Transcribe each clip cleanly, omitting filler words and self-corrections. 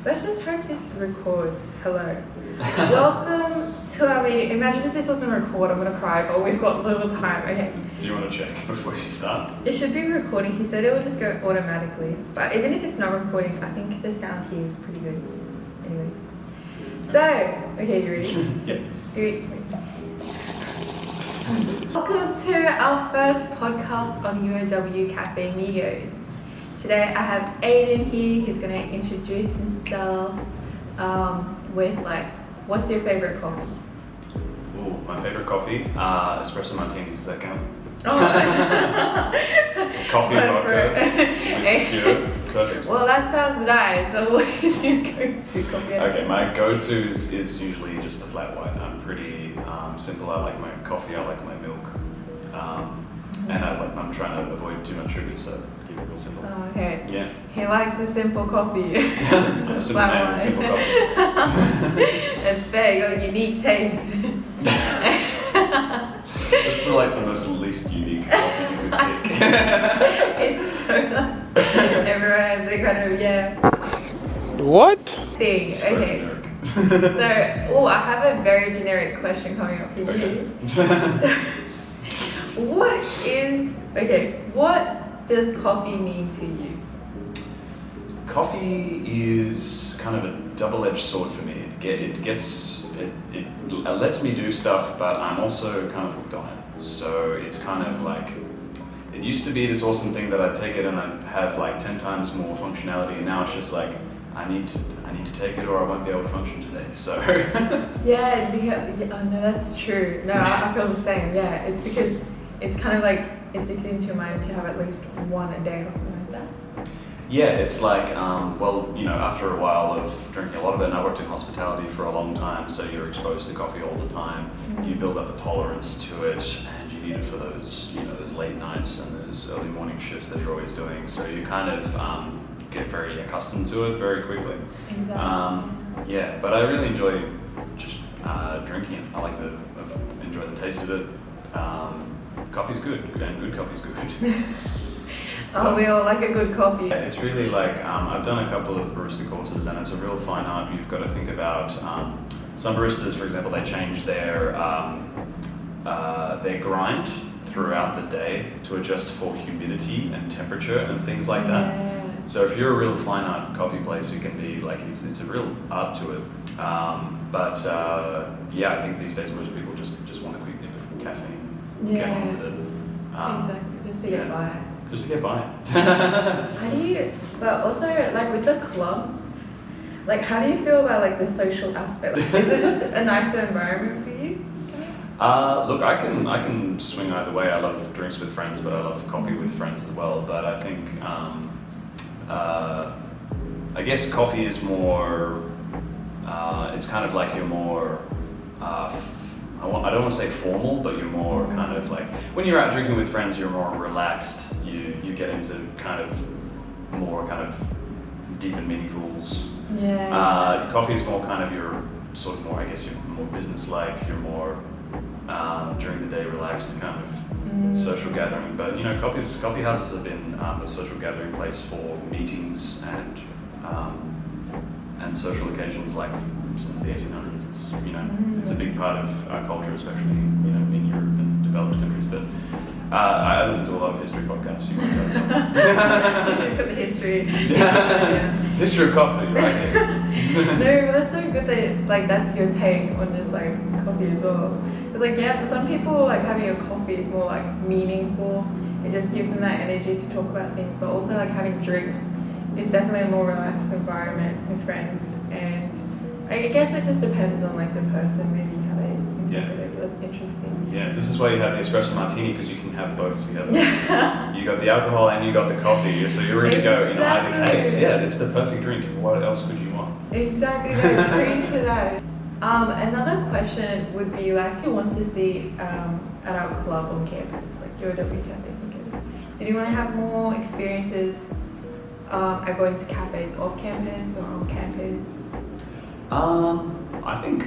Let's just hope this records. Hello. Welcome to our meeting. Imagine if this doesn't record, I'm going to cry, but we've got little time. Okay. Do you want to check before you start? It should be recording. He said it will just go automatically. But even if it's not recording, I think the sound here is pretty good. Anyways. So, okay, you ready? Yeah. 3, 2. Welcome to our first podcast on UOWCAFEAMIGOS. Today I have Aidan here. He's going to introduce himself with what's your favorite coffee? Oh, my favorite coffee, espresso martini. Does that count? Oh. Coffee and vodka. Yeah, perfect. Well, that sounds nice. So what is your go-to coffee? Okay, my go-to is usually just a flat white. I'm pretty simple. I like my coffee. I like my milk, and I'm trying to avoid too much sugar, so keep it real simple. Oh, okay. Yeah. He likes a simple coffee. Simple name, simple coffee. It's fair. You got a unique taste. That's the most least unique coffee you could pick. It's so everyone has a kind of What? thing. It's quite Okay. generic. So, I have a very generic question coming up for you. So, what does coffee mean to you? Coffee is kind of a double-edged sword for me. It lets me do stuff, but I'm also kind of hooked on it. So it's kind of like, it used to be this awesome thing that I'd take it and I'd have 10 times more functionality, and now it's just like, I need to take it or I won't be able to function today. So Yeah, no, that's true. No, I feel the same. Yeah, it's because it's kind of like addicting to your mind to have at least one a day or something like that. yeah, it's like, after a while of drinking a lot of it, and I worked in hospitality for a long time, so you're exposed to coffee all the time. Mm-hmm. You build up a tolerance to it, and you need it for those late nights and those early morning shifts that you're always doing. So you kind of get very accustomed to it very quickly. Exactly. But I really enjoy just drinking it. I enjoy the taste of it. Coffee's good, and good coffee's good. So we all like a good coffee. It's really I've done a couple of barista courses, and it's a real fine art. You've got to think about some baristas, for example, they change their grind throughout the day to adjust for humidity and temperature and things like that. So if you're a real fine art coffee place, it can be it's a real art to it. I think these days most people just want a quick nip of caffeine. Get on with it. Exactly, just to get by. Just to get by. How do you, but also with the club, how do you feel about the social aspect? Is it just a nicer environment for you? Look, I can swing either way. I love drinks with friends, but I love coffee with friends as well. But I think, I guess coffee is more, it's kind of like you're more, I don't want to say formal, but you're more kind of when you're out drinking with friends, you're more relaxed. You get into kind of more kind of deep and meaningfuls. Yeah. Coffee is more kind of your sort of more, I guess you're more business-like. You're more during the day relaxed kind of social gathering. But coffee houses have been a social gathering place for meetings and social occasions since the 1800s. It's it's a big part of our culture, especially in Europe and developed countries. But I listen to a lot of history podcasts. You can go Put the history. History of coffee, right here. No, but that's so good that that's your take on just coffee as well. It's for some people having a coffee is more meaningful. It just gives them that energy to talk about things. But also having drinks is definitely a more relaxed environment with friends. And I guess it just depends on the person, maybe how they interpret it. But that's interesting. Yeah, this is why you have the espresso martini, because you can have both together. You got the alcohol and you got the coffee, so you're ready to go in either case. Yeah, it's the perfect drink. What else could you want? Exactly, no, preach to that. Another question would be you want to see at our club on campus, UOWCAFEAMIGOS. So do you want to have more experiences at going to cafes off campus or on campus? I think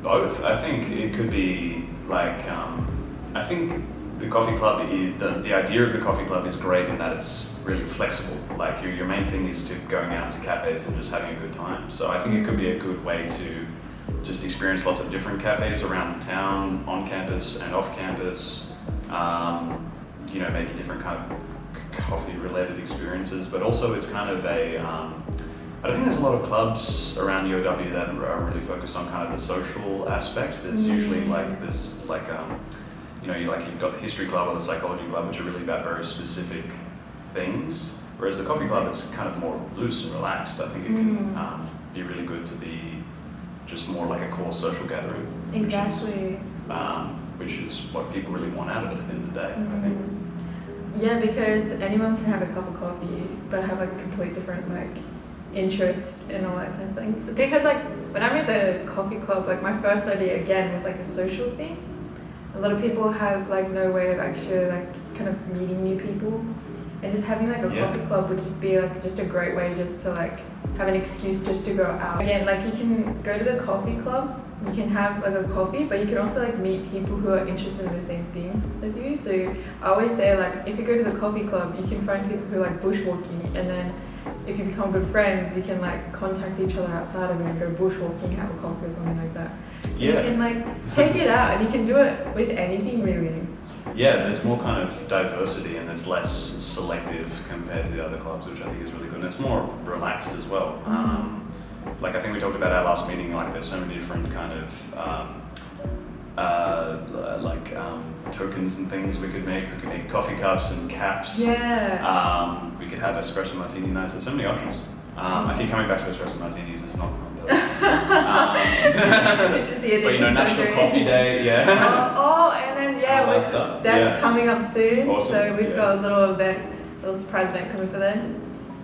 both. I think it could be I think the coffee club, the idea of the coffee club is great in that it's really flexible. Like your main thing is to going out to cafes and just having a good time. So I think it could be a good way to just experience lots of different cafes around town, on campus and off campus. Maybe different kind of coffee-related experiences, but also it's kind of a. I don't think there's a lot of clubs around UOW that are really focused on kind of the social aspect. It's usually like this, like you've got the history club or the psychology club, which are really about very specific things. Whereas the coffee club, it's kind of more loose and relaxed. I think it can be really good to be just more like a core social gathering. Exactly. Which is what people really want out of it at the end of the day, I think. Yeah, because anyone can have a cup of coffee, but have like a complete different like interest and all that kind of thing. So because like when I'm at the coffee club, like my first idea again was like a social thing. A lot of people have like no way of actually like kind of meeting new people, and just having like a coffee club would just be like just a great way just to like have an excuse just to go out. Again, like you can go to the coffee club, you can have like a coffee, but you can also like meet people who are interested in the same thing as you. So I always say like if you go to the coffee club, you can find people who like bushwalking, and then if you become good friends, you can like contact each other outside of it and go bushwalking, have a coffee or something like that. So you can like take it out, and you can do it with anything really. Yeah, there's more kind of diversity and it's less selective compared to the other clubs, which I think is really good. And it's more relaxed as well. Like I think we talked about our last meeting, like there's so many different kind of tokens and things we could make. We could make coffee cups and caps. Yeah. We could have espresso martini nights. There's so many options. I keep coming back to espresso martinis. It's not it's just the but National Coffee Day, and then all that stuff. That's coming up soon. Awesome. So we've got a little surprise event coming for then.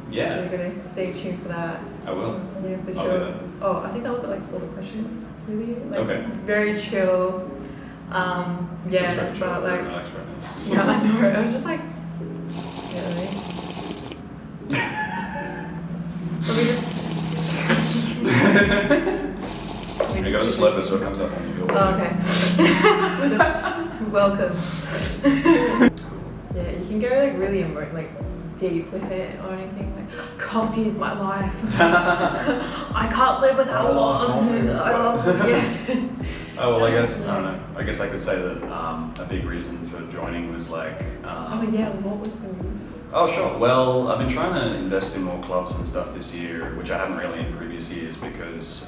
Yeah. So you're gonna stay tuned for that. I will. Yeah, for I'll sure. do that. Oh, I think that was like all the questions, really. Like, Okay. Very chill. Feels very chill, but very like, relaxed right now. yeah, I know. I was just like, but we just. You gotta slip it so it comes up on you. Oh, okay. Welcome. Yeah, you can go like really like deep with it or anything. Like coffee is my life. I can't live without it. Oh well, I guess I don't know. I guess I could say that a big reason for joining was like. What was the reason? Oh sure. Well, I've been trying to invest in more clubs and stuff this year, which I haven't really in previous years because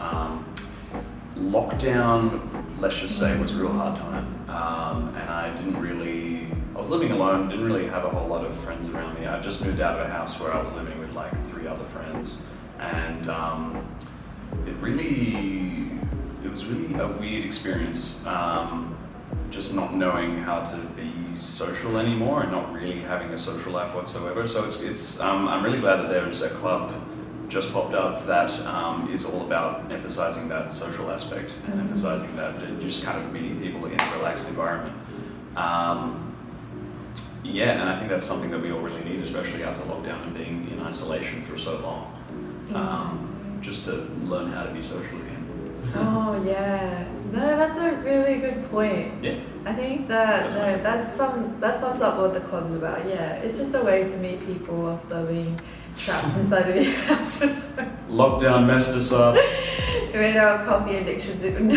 lockdown, let's just say, was a real hard time, and I was living alone, didn't really have a whole lot of friends around me. I just moved out of a house where I was living with like 3 other friends, and it was really a weird experience, just not knowing how to be social anymore and not really having a social life whatsoever. So it's I'm really glad that there's a club just popped up that is all about emphasizing that social aspect and emphasizing that just kind of meeting people in a relaxed environment. And I think that's something that we all really need, especially after lockdown and being in isolation for so long, just to learn how to be social again. Oh yeah, no, that's a really good point. Yeah. I think that sums up what the club's about. Yeah, it's just a way to meet people after being trapped inside of your house for so long. Lockdown messed us up. It made our coffee addictions even.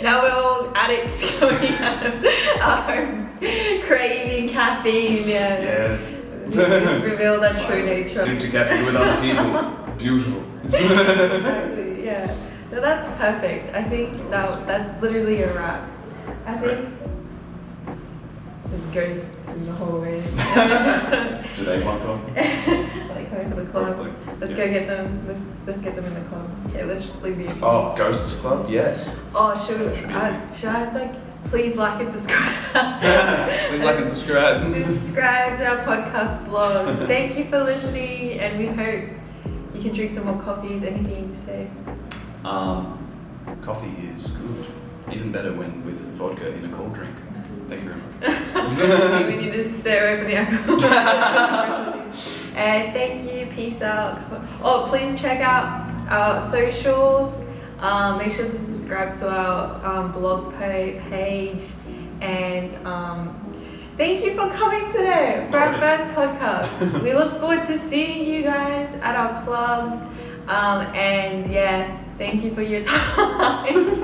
Now we're all addicts coming out of our homes, craving caffeine. Yeah. Yes. Just reveal that true nature. To caffeine with other people. Beautiful. Exactly. Yeah. No, that's perfect. I think that's literally a wrap. I think there's ghosts in the hallways. Do they want coffee? Like coming for the club. Let's go get them. Let's get them in the club. Okay, let's just leave the. Oh, Ghosts Club? Yes. Oh, should I like please like and subscribe? Please like and subscribe. Subscribe to our podcast blog. Thank you for listening, and we hope you can drink some more coffees. Anything to say? Coffee is good. Even better when with vodka in a cold drink. Thank you very much. We need to stay away from the alcohol. And thank you. Peace out. Oh, please check out our socials. Make sure to subscribe to our blog page And thank you for coming today for our first podcast. We look forward to seeing you guys at our clubs. And yeah, thank you for your time.